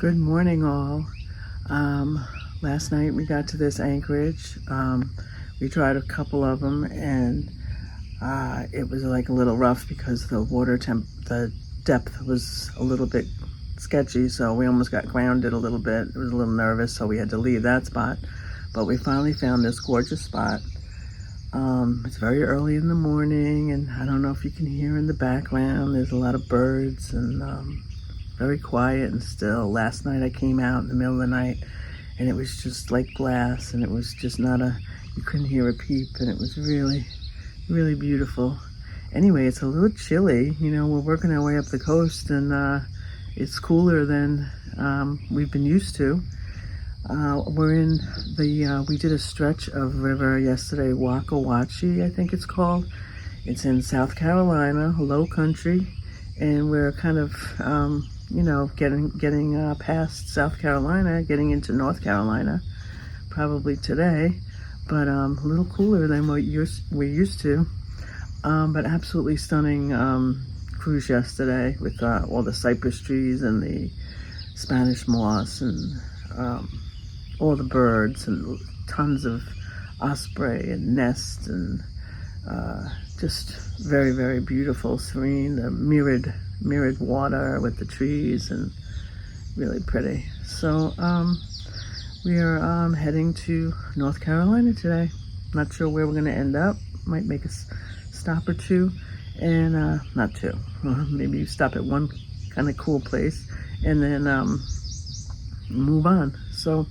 Good morning, all. Last night we got to this anchorage. We tried a couple of them, and it was like a little rough because the depth was a little bit sketchy, so we almost got grounded a little bit. It was a little nervous, so we had to leave that spot. But we finally found this gorgeous spot. It's very early in the morning, and I don't know if you can hear in the background, there's a lot of birds, and very quiet and still. Last night I came out in the middle of the night, and it was just like glass, and it was just you couldn't hear a peep, and it was really, really beautiful. Anyway, it's a little chilly. We're working our way up the coast, and it's cooler than we've been used to. We did a stretch of river yesterday, Waccawaw, I think it's called. It's in South Carolina, low country, and we're kind of, getting past South Carolina, getting into North Carolina, probably today, but a little cooler than what we're used to. But absolutely stunning cruise yesterday with all the cypress trees and the Spanish moss and all the birds and tons of osprey and nests and just very, very beautiful, serene, the mirrored water with the trees, and really pretty. So we are heading to North Carolina today. Not sure where we're going to end up. Might make a stop or two, and not two. Maybe stop at one kind of cool place and then move on. So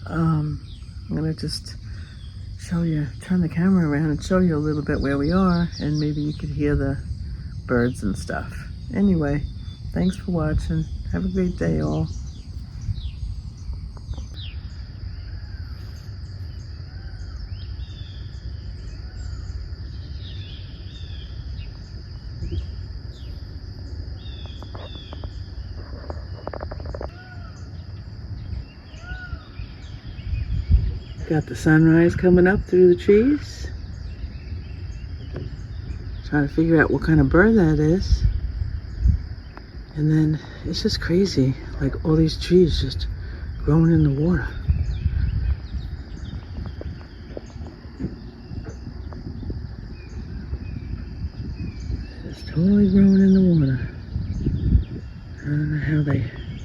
I'm going to just turn the camera around and show you a little bit where we are, and maybe you could hear the birds and stuff. Anyway, thanks for watching. Have a great day, all. Got the sunrise coming up through the trees. Trying to figure out what kind of bird that is. And then it's just crazy, like all these trees just growing in the water. It's totally growing in the water. I don't know how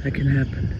that can happen.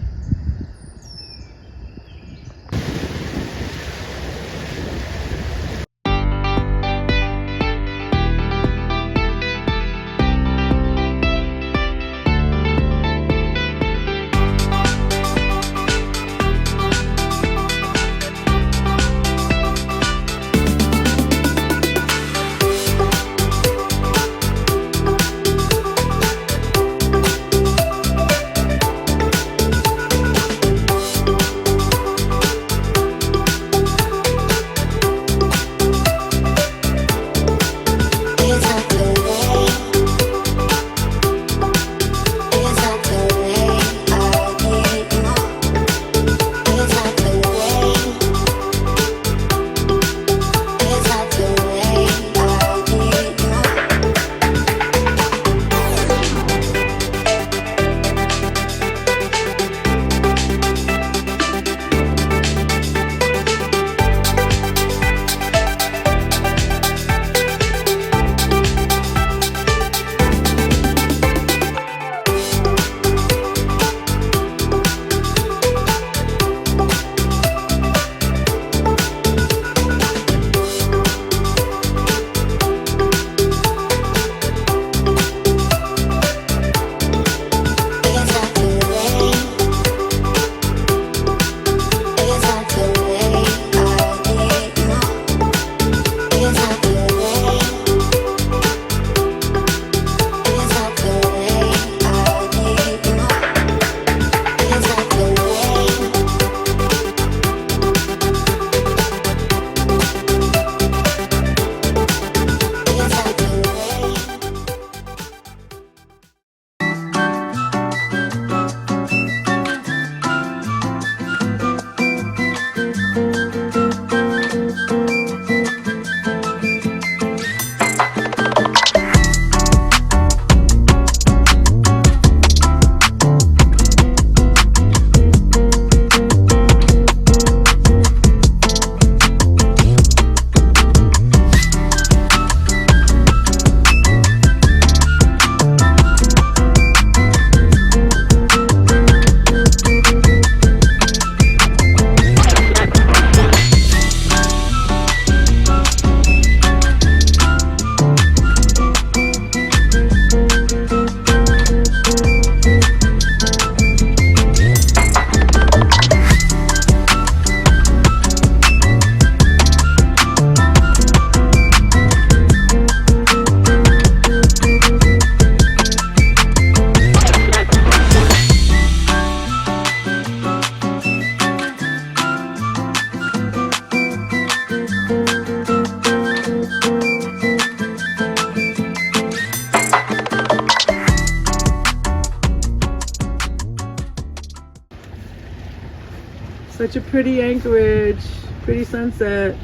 Such a pretty anchorage. Pretty sunset.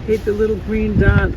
Hate the little green dot.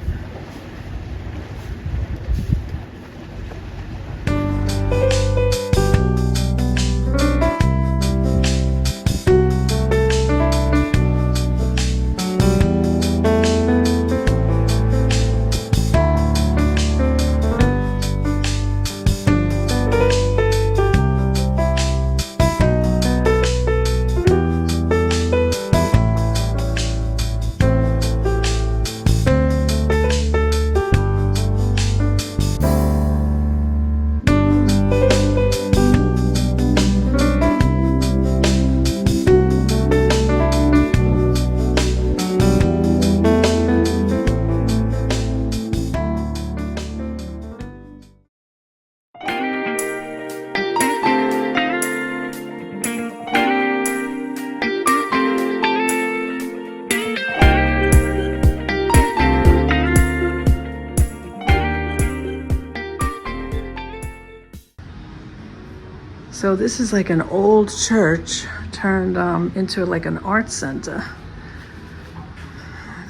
So this is like an old church turned into like an art center.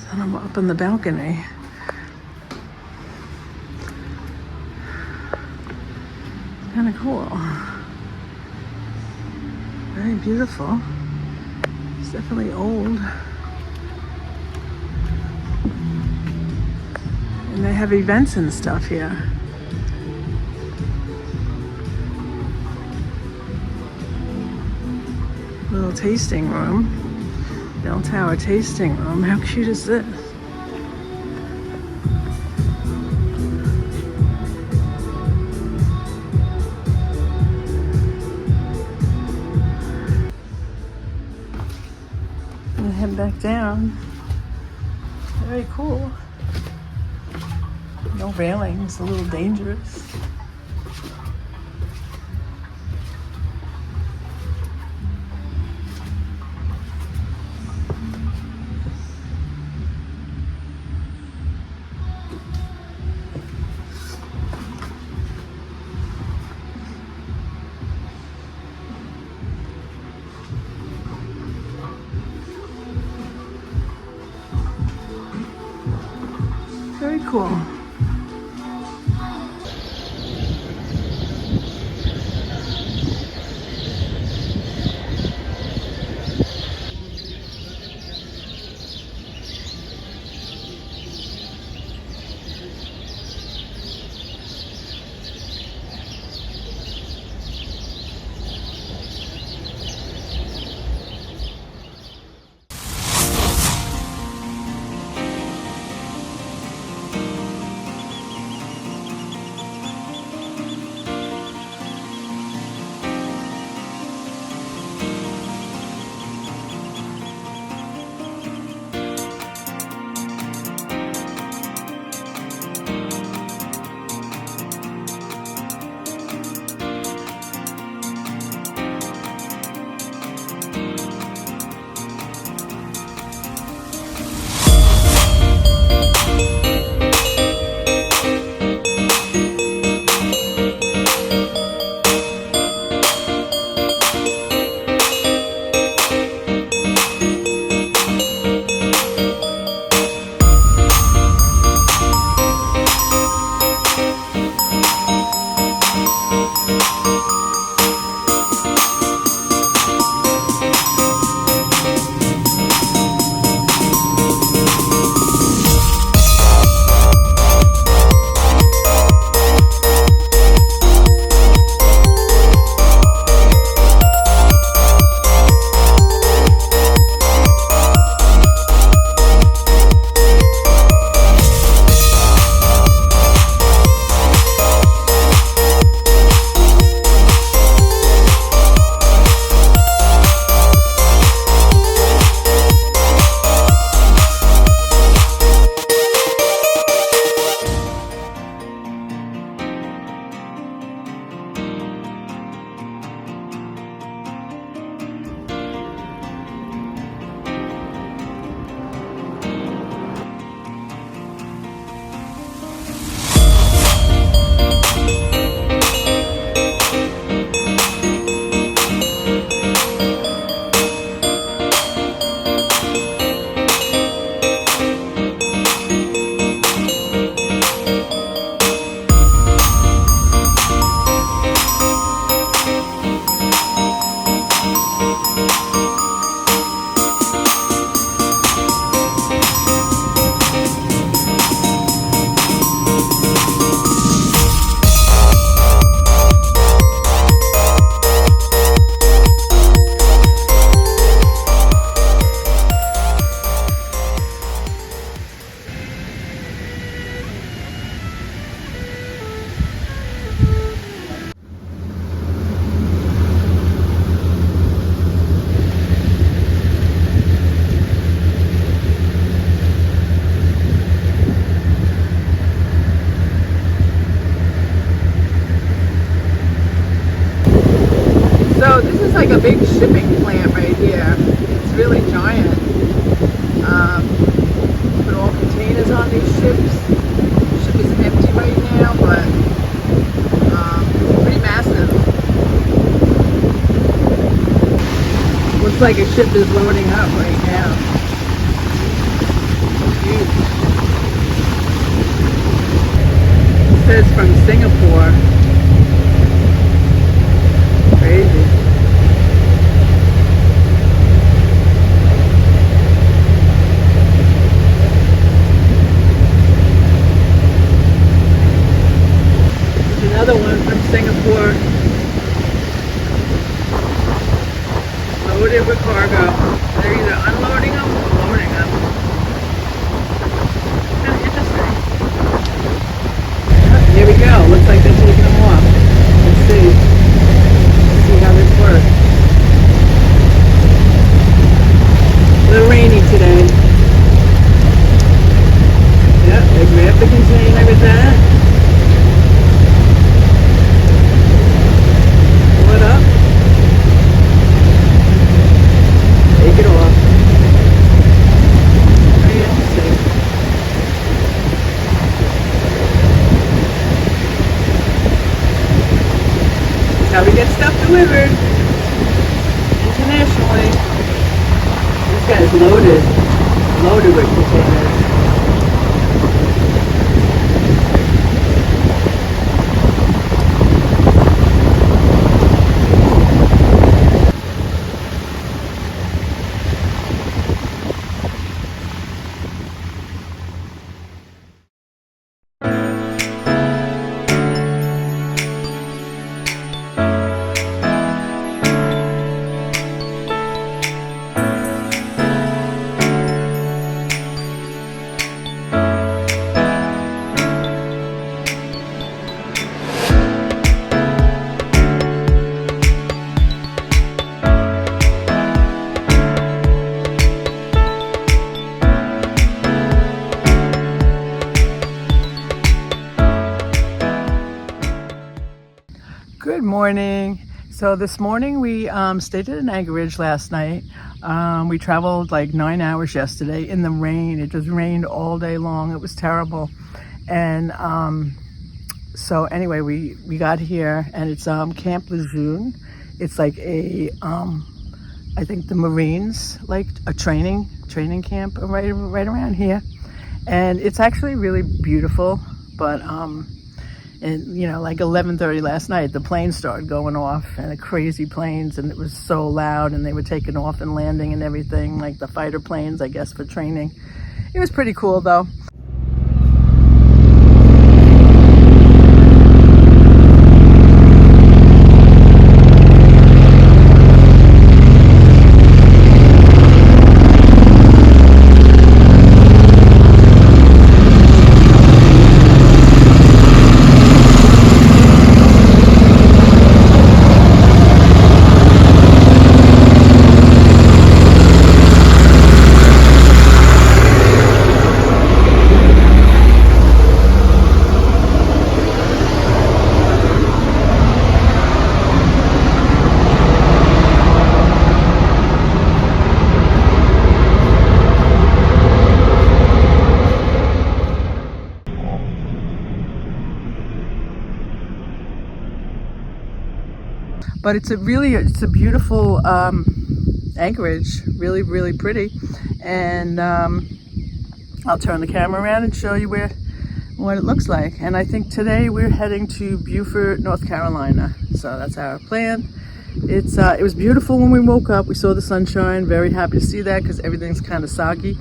So I'm up on the balcony. Kind of cool. Very beautiful. It's definitely old. And they have events and stuff here. Little tasting room. Bell Tower tasting room. How cute is this? And head back down. Very cool. No railings, a little dangerous. Very cool. Looks like a ship is loading up right now. Jeez. It says from Singapore. Crazy. There's another one from Singapore. Loaded with cargo. They're either unloading them or loading them. Kind of interesting. Here we go. Looks like they're taking them off. Let's see. Let's see how this works. A little rainy today. Yep, they grabbed the container with that. Pull it up. Take it off. Very interesting. That's how we get stuff delivered internationally. This guy's loaded with containers. Good morning. So this morning we stayed at an anchorage last night. We traveled like 9 hours yesterday in the rain. It just rained all day long. It was terrible. And so anyway, we got here and it's Camp Lejeune. It's like a I think the Marines, like a training camp right around here. And it's actually really beautiful, but and you know, like 11:30 last night, the planes started going off, and the crazy planes, and it was so loud, and they were taking off and landing and everything, like the fighter planes, I guess, for training. It was pretty cool though. But it's a beautiful anchorage, really pretty. And I'll turn the camera around and show you what it looks like. And I think today we're heading to Beaufort, North Carolina. So that's our plan. It was beautiful when we woke up. We saw the sunshine. Very happy to see that because everything's kind of soggy.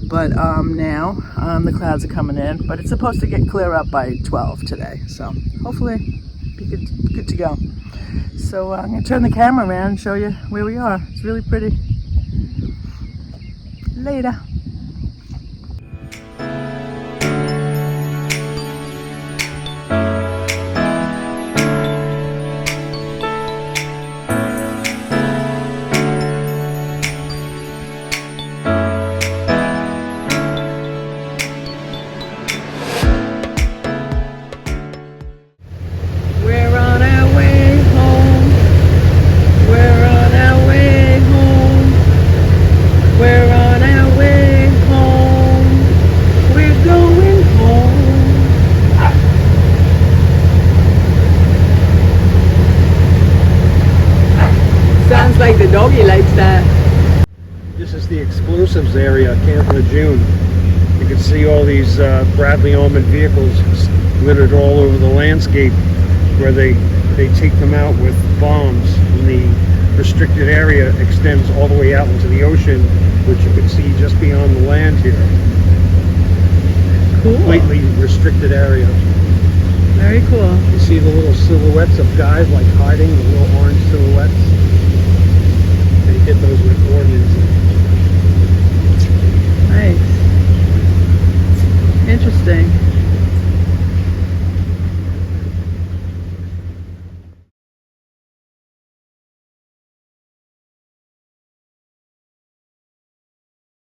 But now the clouds are coming in. But it's supposed to get clear up by 12 today. So hopefully be good to go. So I'm going to turn the camera around and show you where we are. It's really pretty. Later. We're on our way This is the explosives area, Camp Lejeune. You can see all these Bradley armored vehicles littered all over the landscape, where they take them out with bombs. And the restricted area extends all the way out into the ocean, which you can see just beyond the land here. Cool. Completely restricted area. Very cool. You see the little silhouettes of guys like hiding, the little orange silhouettes. They hit those with ordnance. Nice. Interesting.